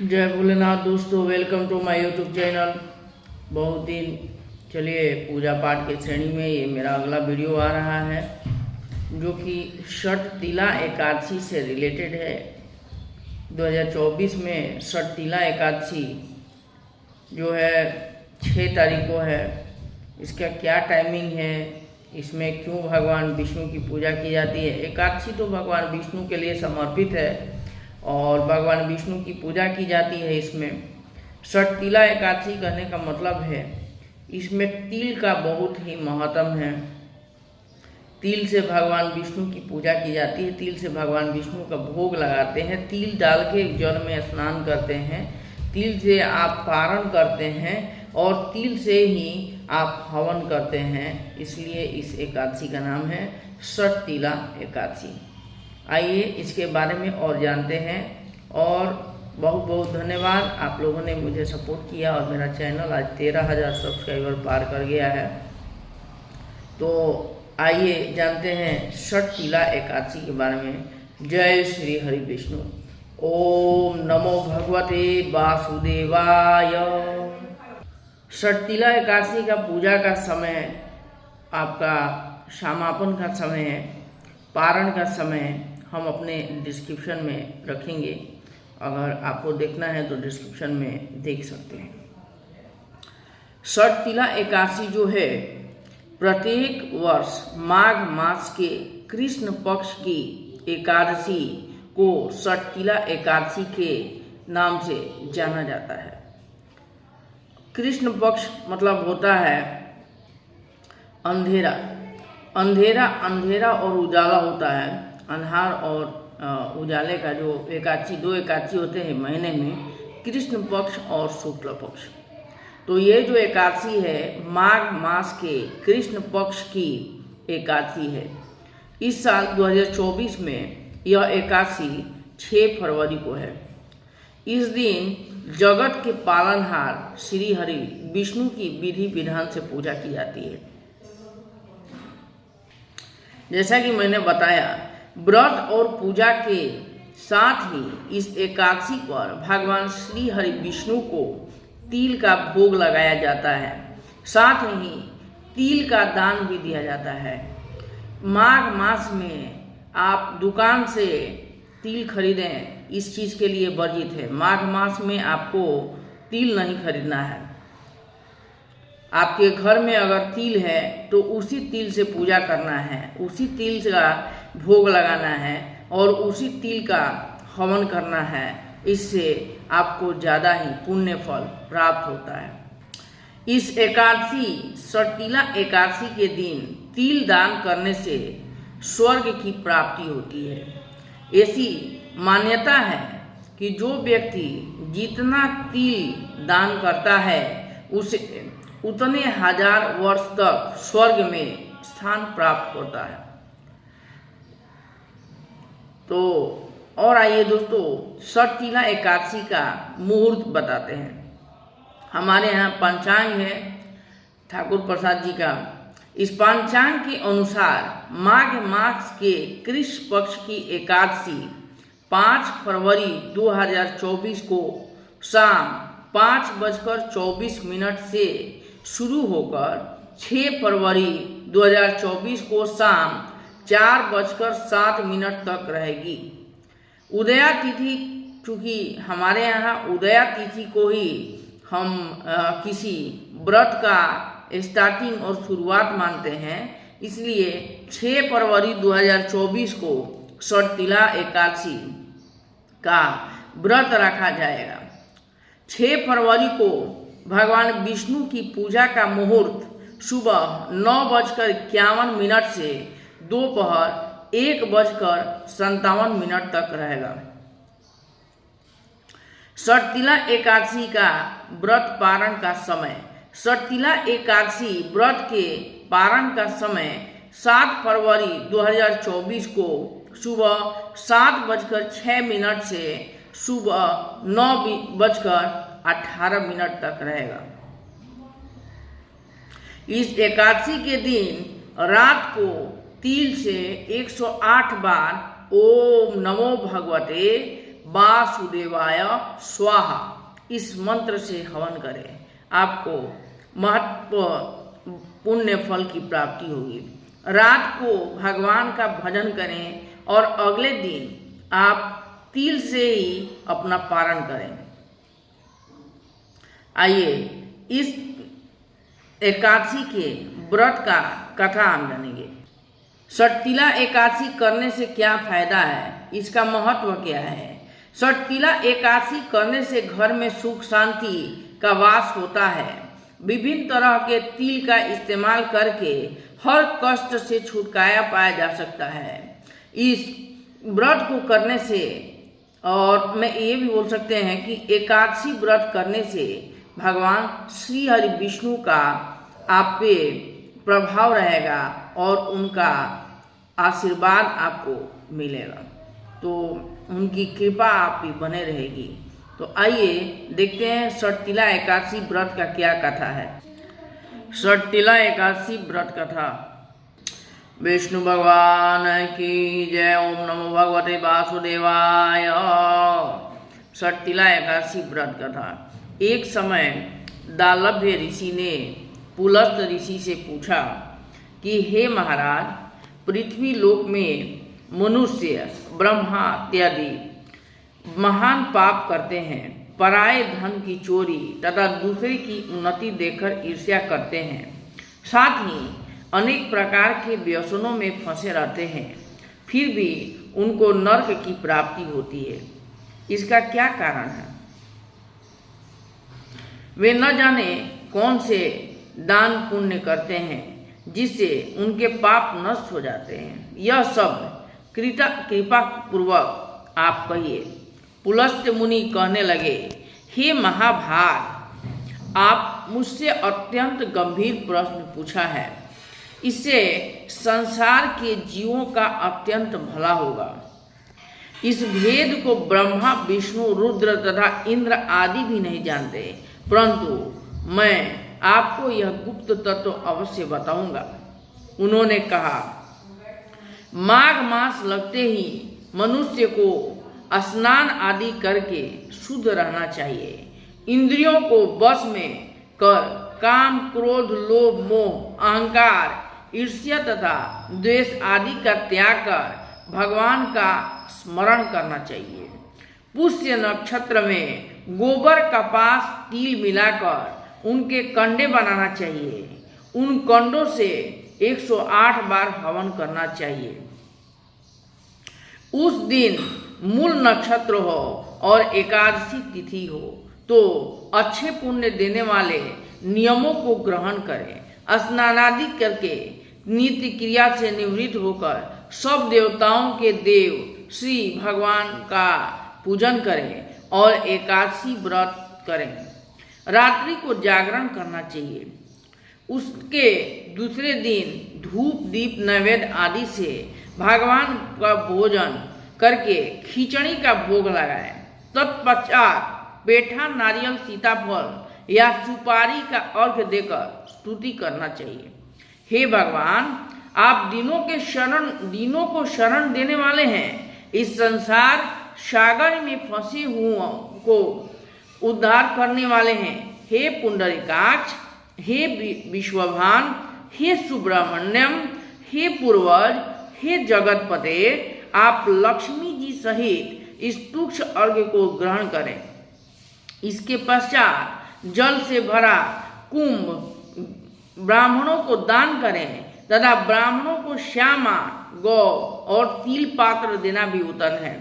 जय भोलेनाथ दोस्तों, welcome to my YouTube channel. बहुत दिन चलिए पूजा पाठ के श्रेणी में ये मेरा अगला वीडियो आ रहा है जो कि छठ तिला एकादशी से रिलेटेड है। 2024 में छठ तिला एकादशी जो है 6 तारीख को है। इसका क्या टाइमिंग है, इसमें क्यों भगवान विष्णु की पूजा की जाती है। एकादशी तो भगवान विष्णु के लिए समर्पित है और भगवान विष्णु की पूजा की जाती है। इसमें छठ तिला एकादशी कहने का मतलब है इसमें तिल का बहुत ही महत्व है। तिल से भगवान विष्णु की पूजा की जाती है, तिल से भगवान विष्णु का भोग लगाते हैं, तिल डाल के जल में स्नान करते हैं, तिल से आप पारण करते हैं और तिल से ही आप हवन करते हैं। इसलिए इस एकादशी का नाम है छठ तिला एकादशी। आइए इसके बारे में और जानते हैं। और बहुत बहुत धन्यवाद, आप लोगों ने मुझे सपोर्ट किया और मेरा चैनल आज 13,000 सब्सक्राइबर पार कर गया है। तो आइए जानते हैं छठ तिला एकादशी के बारे में। जय श्री हरि विष्णु। ओम नमो भगवते वासुदेवाय। छठ तिला एकादशी का पूजा का समय आपका समापन का समय है, पारण का समय हम अपने डिस्क्रिप्शन में रखेंगे। अगर आपको देखना है तो डिस्क्रिप्शन में देख सकते हैं। छठ तिला एकादशी जो है प्रत्येक वर्ष माघ मास के कृष्ण पक्ष की एकादशी को छठ तिला एकादशी के नाम से जाना जाता है। कृष्ण पक्ष मतलब होता है अंधेरा। अंधेरा और उजाला होता है। अंधार और उजाले का जो एकादशी, 2 एकादशी होते हैं महीने में, कृष्ण पक्ष और शुक्ल पक्ष। तो ये जो एकादशी है माघ मास के कृष्ण पक्ष की एकादशी है। इस साल 2024 में यह एकादशी 6 फरवरी को है। इस दिन जगत के पालनहार श्री हरि विष्णु की विधि विधान से पूजा की जाती है। जैसा कि मैंने बताया, व्रत और पूजा के साथ ही इस एकादशी पर भगवान श्री हरि विष्णु को तिल का भोग लगाया जाता है। साथ ही तिल का दान भी दिया जाता है। माघ मास में आप दुकान से तिल खरीदें, इस चीज़ के लिए वर्जित है। माघ मास में आपको तिल नहीं खरीदना है। आपके घर में अगर तिल है तो उसी तिल से पूजा करना है, उसी तिल का भोग लगाना है और उसी तिल का हवन करना है। इससे आपको ज़्यादा ही पुण्य फल प्राप्त होता है। इस एकादशी छठ तिला एकादशी के दिन तिल दान करने से स्वर्ग की प्राप्ति होती है। ऐसी मान्यता है कि जो व्यक्ति जितना तिल दान करता है उसे उतने 1000 वर्ष तक स्वर्ग में स्थान प्राप्त होता है। तो और आइए दोस्तों, छठ तिला एकादशी का मुहूर्त बताते हैं। हमारे यहाँ पंचांग है ठाकुर प्रसाद जी का। इस पंचांग के अनुसार माघ मास के कृष्ण पक्ष की एकादशी 5 फरवरी 2024 को शाम 5:24 से शुरू होकर 6 फरवरी 2024 को शाम 4:07 तक रहेगी। उदया तिथि, चूँकि हमारे यहाँ उदया तिथि को ही हम किसी व्रत का स्टार्टिंग और शुरुआत मानते हैं, इसलिए 6 फरवरी 2024 को छठ तिला एकादशी का व्रत रखा जाएगा। 6 फरवरी को भगवान विष्णु की पूजा का मुहूर्त सुबह 9:51 से दोपहर 1:57 तक रहेगा। छठ तिला एकादशी का व्रत पारण का समय। छठ तिला एकादशी व्रत के पारण का समय 7 फरवरी 2024 को सुबह 7:06 से सुबह 9:18 तक रहेगा। इस एकादशी के दिन रात को तिल से 108 बार ओम नमो भगवते वासुदेवाय स्वाहा इस मंत्र से हवन करें, आपको महत्व पुण्य फल की प्राप्ति होगी। रात को भगवान का भजन करें और अगले दिन आप तिल से ही अपना पारण करें। आइए इस एकादशी के व्रत का कथा हम जानेंगे। षटतिला एकादशी करने से क्या फायदा है, इसका महत्व क्या है। षटतिला एकादशी करने से घर में सुख शांति का वास होता है। विभिन्न तरह के तिल का इस्तेमाल करके हर कष्ट से छुटकारा पाया जा सकता है। इस व्रत को करने से, और मैं ये भी बोल सकते हैं कि एकादशी व्रत करने से भगवान श्री हरि विष्णु का आप पे प्रभाव रहेगा और उनका आशीर्वाद आपको मिलेगा, तो उनकी कृपा आप भी बने रहेगी। तो आइए देखते हैं षटतिला एकादशी व्रत का क्या कथा है। षटतिला एकादशी व्रत कथा। विष्णु भगवान की जय। ओम नमो भगवते वासुदेवाय। षटतिला एकादशी व्रत कथा। एक समय दालभ्य ऋषि ने पुलस्त ऋषि से पूछा कि हे महाराज, पृथ्वी लोक में मनुष्य ब्रह्मा इत्यादि महान पाप करते हैं, पराये धन की चोरी तथा दूसरे की उन्नति देखकर ईर्ष्या करते हैं, साथ ही अनेक प्रकार के व्यसनों में फंसे रहते हैं, फिर भी उनको नरक की प्राप्ति होती है। इसका क्या कारण है? वे न जाने कौन से दान पुण्य करते हैं जिससे उनके पाप नष्ट हो जाते हैं। यह सब कृपा पूर्वक आप कहिए। पुलस्त मुनि कहने लगे, हे महाभाग, आप मुझसे अत्यंत गंभीर प्रश्न पूछा है। इससे संसार के जीवों का अत्यंत भला होगा। इस भेद को ब्रह्मा, विष्णु, रुद्र तथा इंद्र आदि भी नहीं जानते, परंतु मैं आपको यह गुप्त तत्व अवश्य बताऊंगा। उन्होंने कहा, माघ मास लगते ही मनुष्य को स्नान आदि करके शुद्ध रहना चाहिए। इंद्रियों को वश में कर काम, क्रोध, लोभ, मोह, अहंकार, ईर्ष्या तथा द्वेष आदि का त्याग कर भगवान का स्मरण करना चाहिए। पुष्य नक्षत्र में गोबर, कपास, तिल मिलाकर उनके कंडे बनाना चाहिए। उन कंडों से 108 बार हवन करना चाहिए। उस दिन मूल नक्षत्र हो और एकादशी तिथि हो तो अच्छे पुण्य देने वाले नियमों को ग्रहण करें। स्नानादि करके नित्य क्रिया से निवृत्त होकर सब देवताओं के देव श्री भगवान का पूजन करें और एकादशी व्रत करें। रात्रि को जागरण करना चाहिए। उसके दूसरे दिन धूप, दीप, नैवेद्य आदि से भगवान का भोजन करके खिचड़ी का भोग लगाएं। तत्पश्चात पेठा, नारियल, सीताफल या सुपारी का अर्घ्य देकर स्तुति करना चाहिए। हे भगवान, आप दीनों को शरण देने वाले हैं। इस संसार सागर में फंसे हुओं को उद्धार करने वाले हैं। हे पुंडरीकाक्ष, हे विश्वभान, हे सुब्रमण्यम, हे पूर्वज, हे जगतपते, आप लक्ष्मी जी सहित इस तुक्ष अर्घ्य को ग्रहण करें। इसके पश्चात जल से भरा कुंभ ब्राह्मणों को दान करें तथा ब्राह्मणों को श्यामा, गौ और तिल पात्र देना भी उत्तम है।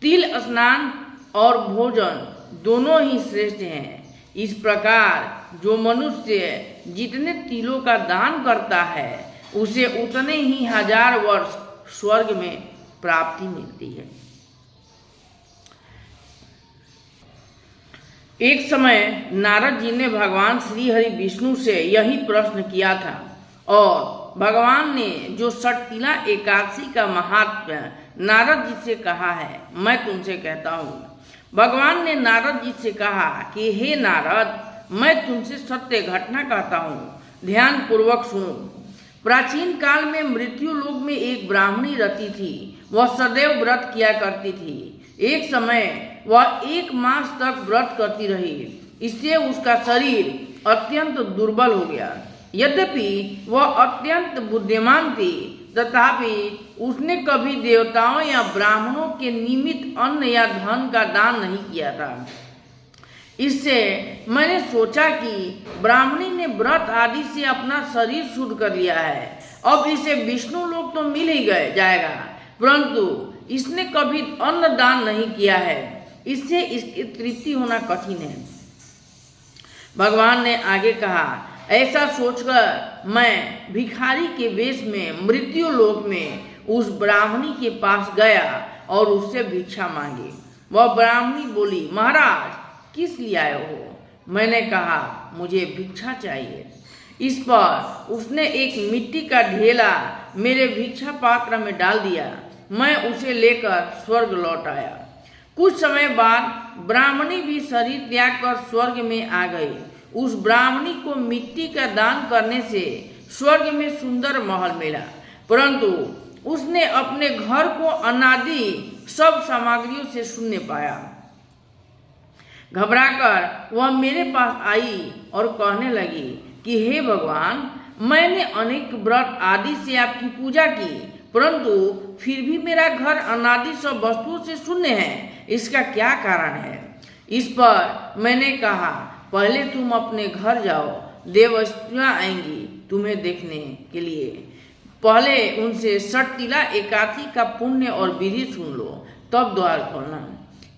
तिल स्नान और भोजन दोनों ही श्रेष्ठ हैं। इस प्रकार जो मनुष्य जितने तिलों का दान करता है उसे उतने ही 1000 वर्ष स्वर्ग में प्राप्ति मिलती है। एक समय नारद जी ने भगवान श्री हरि विष्णु से यही प्रश्न किया था और भगवान ने जो षटतिला एकादशी का महात्म्य नारद जी से कहा है, मैं तुमसे कहता हूँ। भगवान ने नारद जी से कहा कि हे नारद, मैं तुमसे सत्य घटना कहता हूँ, ध्यान पूर्वक सुनो। प्राचीन काल में मृत्यु लोक में एक ब्राह्मणी रहती थी। वह सदैव व्रत किया करती थी। एक समय वह 1 मास तक व्रत करती रही। इससे उसका शरीर अत्यंत दुर्बल हो गया। यद्यपि वह अत्यंत बुद्धिमान थी, तथापि उसने कभी देवताओं या ब्राह्मणों के निमित्त अन्न या धन का दान नहीं किया था। इससे मैंने सोचा कि ब्राह्मणी ने व्रत आदि से अपना शरीर शुद्ध कर लिया है, अब इसे विष्णु लोक तो मिल ही जाएगा, परंतु इसने कभी अन्न दान नहीं किया है, इससे इसकी तृप्ति होना कठिन है। भगवान ने आगे कहा, ऐसा सोचकर मैं भिखारी के वेश में मृत्यु लोक में उस ब्राह्मणी के पास गया और उससे भिक्षा मांगी। वह ब्राह्मणी बोली, महाराज किस लिए आए हो? मैंने कहा, मुझे भिक्षा चाहिए। इस पर उसने एक मिट्टी का ढेला मेरे भिक्षा पात्र में डाल दिया। मैं उसे लेकर स्वर्ग लौट आया। कुछ समय बाद ब्राह्मणी भी शरीर त्याग कर स्वर्ग में आ गई। उस ब्राह्मणी को मिट्टी का दान करने से स्वर्ग में सुंदर महल मिला, परंतु उसने अपने घर को अनादि सब सामग्रियों से शून्य पाया। घबराकर वह मेरे पास आई और कहने लगी कि हे भगवान, मैंने अनेक व्रत आदि से आपकी पूजा की, परंतु फिर भी मेरा घर अनादि सब वस्तुओं से शून्य है, इसका क्या कारण है? इस पर मैंने कहा, पहले तुम अपने घर जाओ, देवस्त्रियां आएंगी तुम्हें देखने के लिए। पहले उनसे षटतिला एकादशी का पुण्य और विधि सुन लो, तब द्वार खोलना।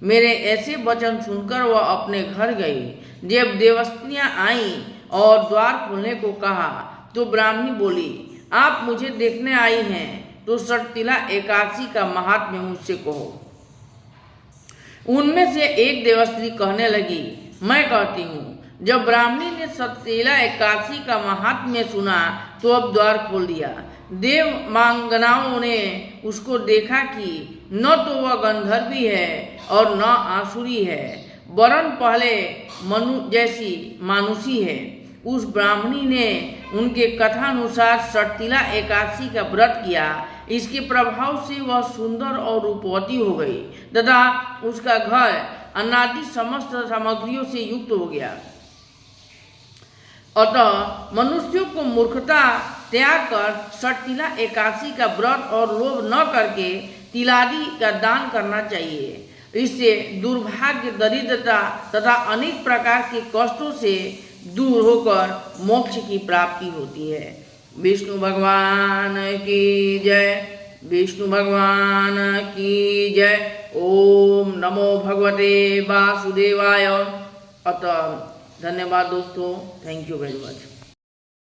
मेरे ऐसे वचन सुनकर वह अपने घर गई। जब देवस्त्रियां आईं और द्वार खोलने को कहा तो ब्राह्मणी बोली, आप मुझे देखने आई हैं तो षटतिला एकादशी का महात्म्य मुझसे कहो। उनमें से एक देवस्त्री कहने लगी, मैं कहती हूँ। जब ब्राह्मणी ने षटतिला एकादशी का महात्म्य सुना तो अब द्वार खोल दिया। देव मांगनाओं ने उसको देखा कि न तो वह गंधर्वी है और न आसुरी है, वरन पहले मनु जैसी मानुषी है। उस ब्राह्मणी ने उनके कथानुसार षटतिला एकादशी का व्रत किया। इसके प्रभाव से वह सुंदर और रूपवती हो गई तथा उसका घर अनादि समस्त सामग्रियों से युक्त हो गया। अतः मनुष्यों को मूर्खता त्याग कर षटतिला एकादशी का व्रत और लोभ न करके तिलादि का दान करना चाहिए। इससे दुर्भाग्य, दरिद्रता तथा अनेक प्रकार के कष्टों से दूर होकर मोक्ष की प्राप्ति होती है। विष्णु भगवान की जय, विष्णु भगवान की जय। ओम नमो भगवते वासुदेवाय। अतः धन्यवाद दोस्तों, थैंक यू वेरी मच।